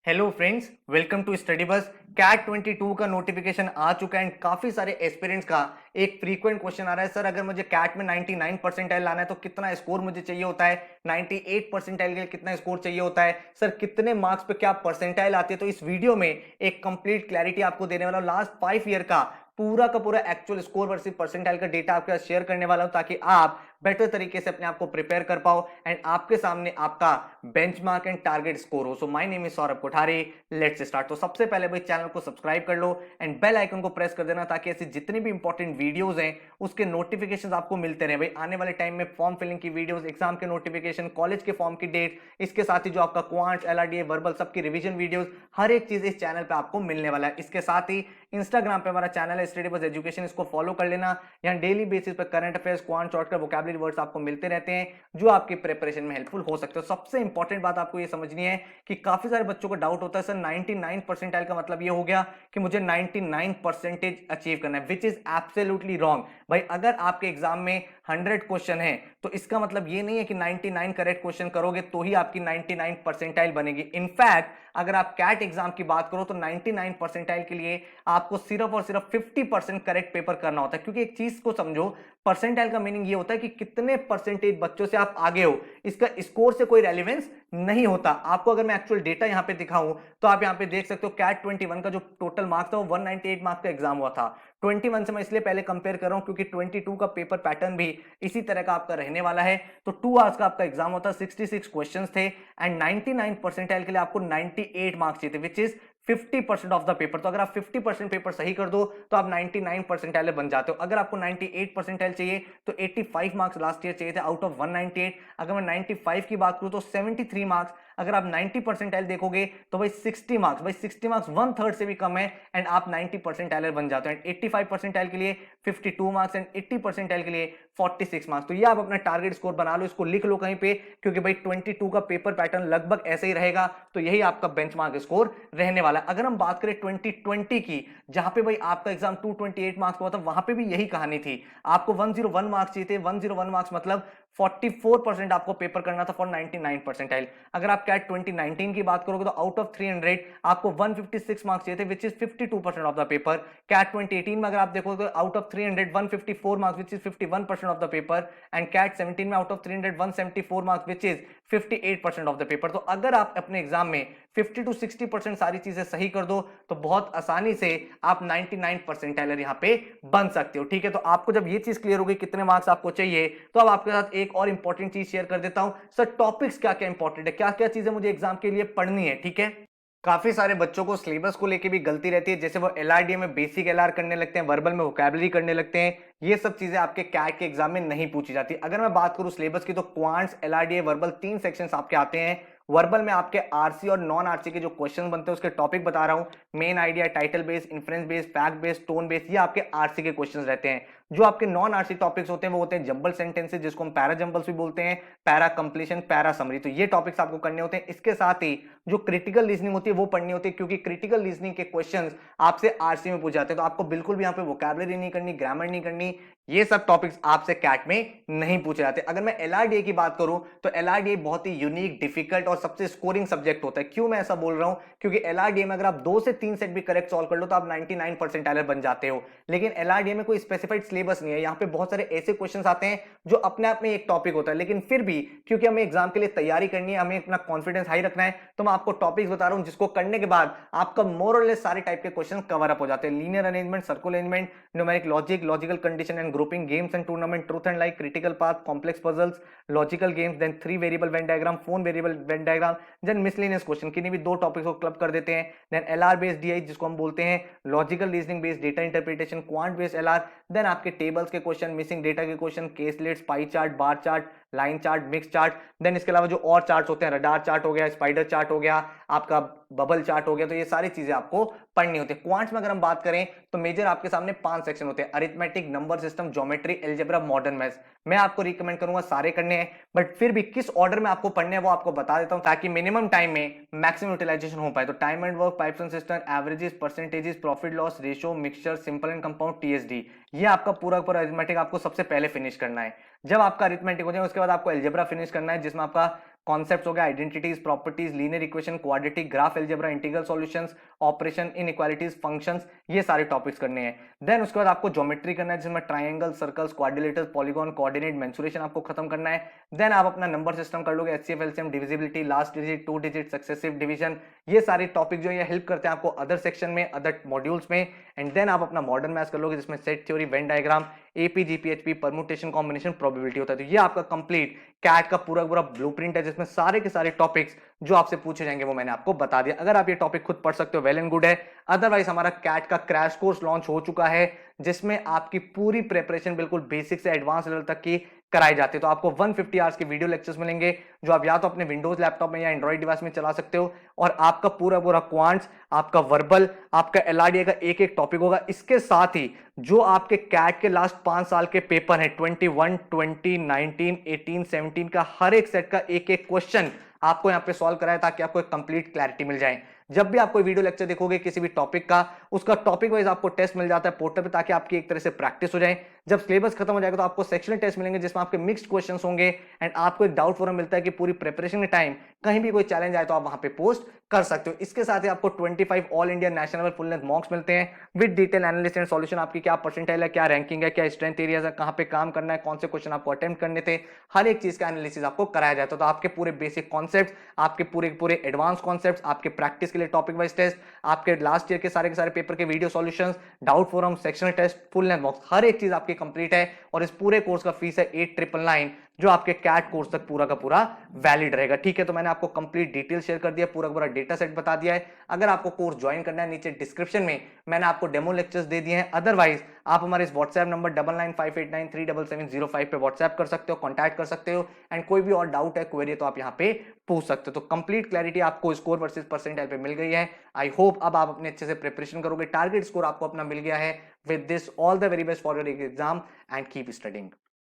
Hello friends, welcome to study bus. CAT 22 का notification आ चुका है एंड काफी सारे एस्पिरेंट्स का एक फ्रीक्वेंट क्वेश्चन आ रहा है, सर अगर मुझे कैट में 99 परसेंटाइल लाना है तो कितना स्कोर मुझे चाहिए होता है, 98 परसेंटाइल के लिए कितना स्कोर चाहिए होता है, सर कितने मार्क्स पे क्या परसेंटाइल आती है। तो इस वीडियो में एक कंप्लीट क्लैरिटी आपको देने वाला हूं। लास्ट 5 ईयर का पूरा एक्चुअल स्कोर वर्सेस परसेंटाइल का डेटा आपके साथ शेयर करने वाला हूं, ताकि आप बेटर तरीके से अपने आप को प्रिपेयर कर पाओ एंड आपके सामने आपका बेंचमार्क एंड टारगेट स्कोर हो। So my name is Saurabh Kothari. Let's start. तो सबसे पहले भाई चैनल को सब्सक्राइब कर लो एंड बेल आइकन को प्रेस कर देना, ताकि ऐसी जितनी भी इंपॉर्टेंट वीडियोस हैं उसके नोटिफिकेशंस आपको मिलते रहे। भाई आने वाले टाइम में फॉर्म फिलिंग की वीडियोस, एग्जाम के नोटिफिकेशन, कॉलेज के फॉर्म की डेट, इसके साथ ही जो आपका क्वांट्स, एलआरडीए, वर्बल सबकी रिवीजन वीडियोस, हर एक चीज इस चैनल पे आपको मिलने वाला है। इसके साथ ही इंस्टाग्राम पे हमारा चैनल है स्टडी बस एजुकेशन, इसको फॉलो कर लेना। यहाँ डेली बेसिस पे current affairs, quant, shortcut, vocabulary words आपको मिलते रहते हैं जो आपकी प्रिपरेशन में हेल्पफुल हो सकते हो। सबसे इंपॉर्टेंट बात आपको ये समझनी है कि काफी सारे बच्चों को डाउट होता है, सर 99 परसेंटाइल का मतलब ये हो गया कि मुझे 99 परसेंटेज अचीव करना है, विच इज एब्सोल्युटली रॉन्ग। भाई अगर आपके एग्जाम में 100 क्वेश्चन है तो इसका मतलब ये नहीं है कि 99 करेक्ट क्वेश्चन करोगे तो ही आपकी 99 परसेंटाइल बनेगी। इनफैक्ट अगर आप कैट एग्जाम की बात करो तो 99 परसेंटाइल के लिए आपको सिर्फ और सिर्फ 50% करेक्ट पेपर करना होता है। क्योंकि एक चीज को समझो, परसेंटाइल का मीनिंग ये होता है कि कितने परसेंटेज बच्चों से आप आगे हो, इसका स्कोर से कोई रेलेवेंस नहीं होता। आपको अगर मैं एक्चुअल डेटा यहां पे दिखाऊं तो आप यहां पे देख सकते हो कैट 21 का जो टोटल मार्क्स था वो 198 मार्क्स का एग्जाम हुआ था। 21 से मैं इसलिए पहले कंपेयर कर रहा हूं क्योंकि 22 का पेपर पैटर्न भी इसी तरह का आपका रहने वाला है। तो 2 आवर्स का आपका एग्जाम होता, 66 क्वेश्चंस थे एंड 99 परसेंटाइल के लिए आपको 98 मार्क्स चाहिए थे, which is 50% of the paper. तो अगर आप 50% पेपर सही कर दो तो आप 99 परसेंटाइल बन जाते हो। अगर आपको 98 परसेंटाइल चाहिए तो 85 मार्क्स लास्ट ईयर चाहिए थे आउट ऑफ 198। अगर मैं 95 की बात करूं तो 73 मार्क्स। अगर आप 90 परसेंटाइल देखोगे तो भाई 60 मार्क्स, भाई 60 मार्क्स 1/3 से भी कम है एंड आप 90 परसेंटाइलर बन जाते हैं। 85 परसेंटाइल के लिए 52 मार्क्स एंड 80 परसेंटाइल के लिए 46 मार्क्स। तो ये आप अपना टारगेट स्कोर बना लो, इसको लिख लो कहीं पे, क्योंकि भाई 22 का पेपर पैटर्न लगभग ऐसे ही रहेगा। तो यही आपका बेंचमार्क स्कोर रहने वाला है। अगर हम बात करें 2020 की, जहां पे भाई आपका एग्जाम 228 मार्क्स का हुआ था, वहां पे भी यही कहानी थी। आपको 101 मार्क्स चाहिए थे। 101 मार्क्स मतलब 44% आपको पेपर करना था फॉर 99 परसेंटाइल। अगर आप कैट 2019 की बात करोगे तो आउट ऑफ 300 आपको 156 मार्क्स चाहिए थे, which is 52% of the paper. CAT 2018 में अगर आप देखोगे तो out of 300 154 marks, which is 51% of the paper. And CAT 17 में out of 300 174 marks, which is 58% of the paper. तो अगर आप अपने एग्जाम में 50 to 60% सारी चीजें सही कर दो तो बहुत आसानी से आप 99 परसेंटाइलर यहां पे बन सकते हो। ठीक है, तो आपको जब ये चीज क्लियर होगी कितने मार्क्स आपको चाहिए, तो अब आपके साथ एक और इंपॉर्टेंट चीज शेयर कर देता हूं। सर टॉपिक्स क्या क्या इंपॉर्टेंट है, क्या क्या चीजें मुझे एग्जाम के लिए पढ़नी है। ठीक है, काफी सारे बच्चों को सिलेबस को लेके भी गलती रहती है, जैसे वो एलआरडीए में बेसिक एलआर करने लगते हैं, वर्बल में वोकैबुलरी करने लगते हैं। ये सब चीजें आपके कैट के एग्जाम में नहीं पूछी जाती। अगर मैं बात करूं सिलेबस की तो क्वांट्स, एलआरडीए, वर्बल 3 सेक्शंस आपके आते हैं। वर्बल में आपके आरसी और नॉन आरसी के जो क्वेश्चन बनते हैं उसके टॉपिक बता रहा हूं। Main idea, title based, inference based, fact based, tone based, ये आपके आरसी के क्वेश्चंस रहते हैं। जो आपके नॉन आरसी टॉपिक्स होते हैं वो होते हैं जंबल सेंटेंसेस, जिसको हम पैरा जंबल्स भी बोलते हैं, पैरा कंप्लीशन, पैरा समरी। तो ये टॉपिक्स आपको करने होते हैं। इसके साथ ही जो क्रिटिकल रीजनिंग होती है वो पढ़नी होती है, क्योंकि क्रिटिकल रीजनिंग के क्वेश्चंस आपसे आरसी में पूछ जाते हैं। तो आपको बिल्कुल भी यहाँ पे वोकैबुलरी नहीं करनी, ग्रामर नहीं करनी, ये सब टॉपिक्स आपसे कैट में नहीं पूछे जाते। अगर मैं एलआरडीए की बात करूं तो एलआरडीए बहुत ही यूनिक, डिफिकल्ट और सबसे स्कोरिंग सब्जेक्ट होता है। क्यों मैं ऐसा बोल रहा हूं, क्योंकि एलआरडीए में अगर आप 2 से 3 सेट भी करेक्ट सॉल्व कर लो तो आप 99 परसेंटाइलर बन जाते हो। लेकिन एलआरडीए में कोई स्पेसिफाइड सिलेबस नहीं है। यहाँ पे बहुत सारे ऐसे क्वेश्चन आते हैं जो अपने आप में एक टॉपिक होता है, लेकिन फिर भी क्योंकि हमें एग्जाम के लिए तैयारी करनी है, हमें अपना कॉन्फिडेंस हाई रखना है, तो मैं आपको टॉपिक्स बता रहा हूं जिसको करने के बाद आपका मोर और लेस सारे टाइप के क्वेश्चन कवर अप हो जाते हैं। Linear arrangement, circular arrangement, numeric logic, logical condition and grouping, games and tournament, truth and like, critical path, complex puzzles, logical games, then 3 variable venn diagram, 4 variable venn diagram, then miscellaneous question, किन्हीं भी 2 topics को club कर देते हैं। Then LR based DI जिसको हम बोलते हैं logical reasoning based data interpretation, quant based LR, then आपके टेबल्स के क्वेश्चन, मिसिंग डेटा के question, caselets, pie chart, bar chart, line chart, mix chart. Then इसके अलावा जो और चार्ट्स होते हैं, रडार चार्ट हो गया, स्पाइडर चार्ट हो गया, आपका बबल चार्ट हो गया, तो ये सारी चीजें आपको पढ़नी होती है। क्वांट्स में अगर हम बात करें तो मेजर आपके सामने 5 सेक्शन होते हैं, arithmetic, number system, geometry, algebra, modern maths. मैं आपको रिकमेंड करूंगा सारे करने हैं, बट फिर भी किस ऑर्डर में आपको पढ़ने हैं वो आपको बता देता हूं, ताकि मिनिमम टाइम में मैक्सिमम यूटिलाइजेशन हो पाए। तो time and work, pipes and system, averages, percentages, profit loss ratio, mixture, simple and compound, TSD, ये आपका पूरा पूरा अरिथमेटिक आपको सबसे पहले फिनिश करना है। जब आपका अरिथमेटिक हो जाए उसके बाद आपको अलजेब्रा फिनिश करना है, जिसमें आपका कॉन्सेप्ट्स हो गए, identities, properties, linear equation, quadratic, graph algebra, integral solutions, operation, inequalities, functions, ये सारे टॉपिक्स करने हैं। देन उसके बाद आपको ज्योमेट्री करना है जिसमें triangle, circles, quadrilaterals, polygon, coordinate, mensuration आपको खत्म करना है। देन आप अपना नंबर सिस्टम कर लोगे, HCF, LCM, divisibility, last digit, two digit, successive division, ये सारे टॉपिक जो है हेल्प करते हैं आपको अदर सेक्शन में, अदर मॉड्यूल्स में। एंड देन आप अपना मॉडर्न मैथ्स कर लोगे जिसमें set theory, Venn diagram, AP, GP HP, permutation, combination, probability होता है। तो ये आपका कंप्लीट कैट का पूरा पूरा ब्लूप्रिंट है जिसमें सारे के सारे टॉपिक्स जो आपसे पूछे जाएंगे वो मैंने आपको बता दिया। अगर आप ये टॉपिक खुद पढ़ सकते हो वेल एंड गुड है, अदरवाइज हमारा कैट का क्रैश कोर्स लॉन्च हो चुका है जिसमें आपकी पूरी प्रिपरेशन बिल्कुल बेसिक से एडवांस लेवल तक की कराई जाती है। तो आपको 150 आवर्स के वीडियो लेक्चर्स मिलेंगे जो आप या तो अपने विंडोज लैपटॉप में या एंड्रॉइड डिवाइस में चला सकते हो, और आपका पूरा पूरा क्वांट्स, आपका वर्बल, आपका एलआरडीए का एक एक टॉपिक होगा। इसके साथ ही जो आपके कैट के लास्ट 5 साल के पेपर है 21, 20, 19, 18, 17 का हर एक सेट का एक एक क्वेश्चन आपको यहाँ पे सॉल्व कराए ताकि आपको एक कंप्लीट क्लैरिटी मिल जाए। जब भी आप कोई वीडियो लेक्चर देखोगे किसी भी टॉपिक का, उसका टॉपिक वाइज आपको टेस्ट मिल जाता है पोर्टल पे ताकि आपकी एक तरह से प्रैक्टिस हो जाए। जब सिलेबस खत्म हो जाएगा तो आपको सेक्शनल टेस्ट मिलेंगे जिसमें आपके मिक्स्ड क्वेश्चंस होंगे एंड आपको एक डाउट फोरम मिलता है कि पूरी प्रिपरेशन के टाइम कहीं भी कोई चैलेंज आए तो आप वहां पे पोस्ट कर सकते हो। इसके साथ ही आपको 25 all India national level full length मॉक्स मिलते हैं with detail analysis and solution, आपकी क्या परसेंटाइल है, क्या रैंकिंग है, क्या स्ट्रेंथ एरियाज है, कहां पे काम करना है, कौन से क्वेश्चन आपको अटेम्प्ट करने थे, हर एक चीज का एनालिसिस आपको कराया जाता है। तो आपके पूरे बेसिक कॉन्सेप्ट, आपके पूरे पूरे एडवांस कॉन्सेप्ट, आपके प्रैक्टिस के लिए टॉपिक वाइज टेस्ट, आपके लास्ट ईयर के सारे पेपर के video solutions, doubt forum, sectional test, full length mocks, हर एक चीज आपकी कंप्लीट है। और इस पूरे कोर्स का फीस है 8999 जो आपके कैट कोर्स तक पूरा का पूरा वैलिड रहेगा। ठीक है, तो मैंने आपको कंप्लीट डिटेल शेयर कर दिया, पूरा पूरा डेटा सेट बता दिया है। अगर आपको कोर्स ज्वाइन करना है नीचे डिस्क्रिप्शन में मैंने आपको डेमो लेक्चर्स दे दिए हैं। अदरवाइज आप हमारे इस व्हाट्सएप नंबर 9958937707 पे व्हाट्सएप कर सकते हो, कॉन्टैक्ट कर सकते हो एंड कोई भी और डाउट है, क्वेरी है तो आप यहाँ पे पूछ सकते हो। तो कंप्लीट क्लैरिटी आपको स्कोर वर्सेस परसेंटाइल पे मिल गई है। आई होप अब आप अपने अच्छे से प्रिपरेशन करोगे, टारगेट स्कोर आपको अपना मिल गया है। With this all the very best for your exam and keep studying.